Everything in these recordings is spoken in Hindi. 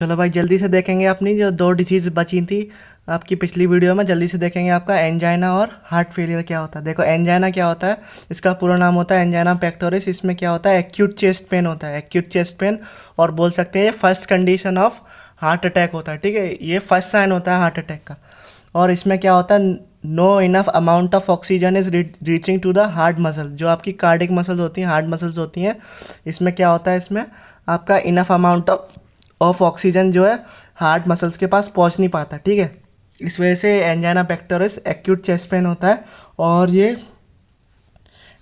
चलो भाई, जल्दी से देखेंगे अपनी जो दो डिजीज़ बची थी आपकी पिछली वीडियो में। जल्दी से देखेंगे आपका एंजाइना और हार्ट फेलियर क्या होता है। देखो, एंजाइना क्या होता है, इसका पूरा नाम होता है एंजाइना पेक्टोरिस। इसमें क्या होता है, एक्यूट चेस्ट पेन होता है, एक्यूट चेस्ट पेन। और बोल सकते हैं ये first condition of heart attack होता है। ठीक है, ये फर्स्ट साइन होता है हार्ट अटैक का। और इसमें क्या होता है, no enough amount of oxygen is reaching to the heart muscle. जो आपकी कार्डिक मसल्स होती हैं, हार्ट मसल्स होती हैं, इसमें क्या होता है, इसमें आपका इनफ अमाउंट ऑफ ऑक्सीजन जो है हार्ट मसल्स के पास पहुंच नहीं पाता। ठीक है, इस वजह से angina pectoris acute chest pain होता है। और ये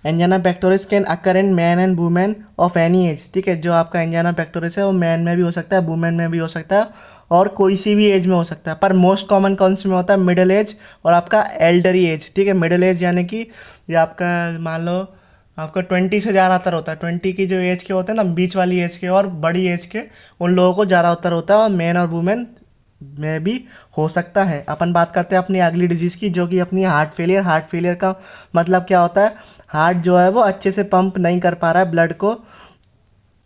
angina pectoris can occur in man and women of any as. ठीक है, जो आपका एंजाइना पेक्टोरिस है वो मैन में भी हो सकता है, वुमेन में भी हो सकता है, और कोई सी भी एज में हो सकता है। पर मोस्ट कॉमन कौन सी में होता है, मिडिल एज और आपका एल्डरी एज। ठीक है, मिडिल एज यानी कि ये आपका मान लो आपका 20 से ज़्यादातर होता है। 20 की जो एज के होते हैं ना, बीच वाली एज के और बड़ी एज के, उन लोगों को ज़्यादातर होता है, और मैन और वुमेन में भी हो सकता है। अपन बात करते हैं अपनी अगली डिजीज़ की, जो कि अपनी हार्ट फेलियर। हार्ट फेलियर का मतलब क्या होता है, हार्ट जो है वो अच्छे से पंप नहीं कर पा रहा है ब्लड को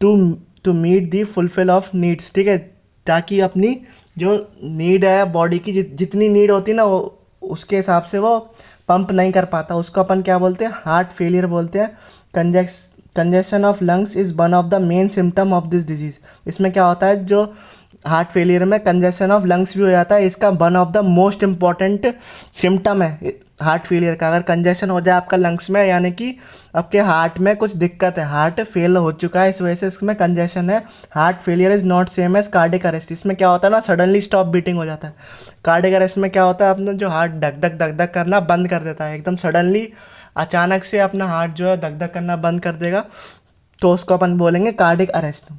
to to meet the fulfil of needs. ठीक है, ताकि अपनी जो नीड है बॉडी की, जितनी नीड होती है ना, वो उसके हिसाब से वो पंप नहीं कर पाता। उसको अपन क्या बोलते हैं, हार्ट फेलियर बोलते हैं। Congestion of lungs is one of the main symptom of this disease. इसमें क्या होता है, जो हार्ट फेलियर में कंजेशन ऑफ लंग्स भी हो जाता है, इसका one of the most important symptom है हार्ट फेलियर का। अगर कंजेशन हो जाए आपका लंग्स में, यानी कि आपके हार्ट में कुछ दिक्कत है, हार्ट फेल हो चुका है, इस वजह से इसमें कंजेशन है। Heart failure is not same as cardiac arrest. इसमें क्या होता है ना, सडनली स्टॉप बीटिंग हो जाता है। कार्डिक अरेस्ट में क्या होता है, अपना जो हार्ट धक धक धक धक करना बंद कर देता है एकदम सडनली, अचानक से अपना हार्ट जो है धक धक करना बंद कर देगा, तो उसको अपन बोलेंगे कार्डिक अरेस्ट।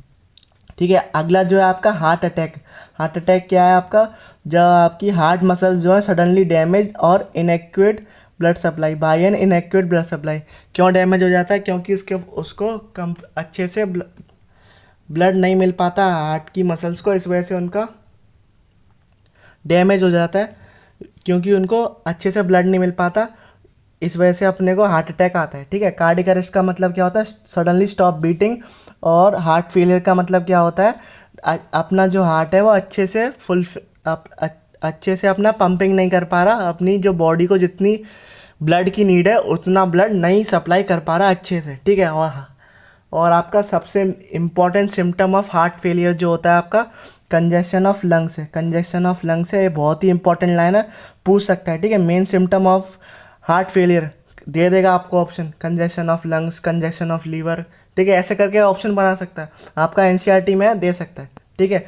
ठीक है, अगला जो है आपका हार्ट अटैक। हार्ट अटैक क्या है आपका, जब आपकी हार्ट मसल्स जो है सडनली डैमेज और inaccurate blood supply by an inaccurate blood supply. क्यों डैमेज हो जाता है, क्योंकि इसके उसको कम अच्छे से ब्लड नहीं मिल पाता हार्ट की मसल्स को, इस वजह से उनका डैमेज हो जाता है, क्योंकि उनको अच्छे से ब्लड नहीं मिल पाता, इस वजह से अपने को हार्ट अटैक आता है। ठीक है, कार्डिक अरेस्ट का मतलब क्या होता है, सडनली स्टॉप बीटिंग। और हार्ट फेलियर का मतलब क्या होता है, अपना जो हार्ट है वो अच्छे से अच्छे से अपना पंपिंग नहीं कर पा रहा, अपनी जो बॉडी को जितनी ब्लड की नीड है उतना ब्लड नहीं सप्लाई कर पा रहा अच्छे से। ठीक है, और आपका सबसे important symptom of heart failure जो होता है आपका कंजेशन ऑफ लंग्स है। कंजेशन ऑफ लंग्स है, ये बहुत ही इंपॉर्टेंट लाइन है, पूछ सकता है। ठीक है, main symptom of heart failure दे देगा आपको option, congestion of lungs, congestion of liver. ठीक है, ऐसे करके ऑप्शन बना सकता है, आपका एनसीईआरटी में दे सकता है। ठीक है,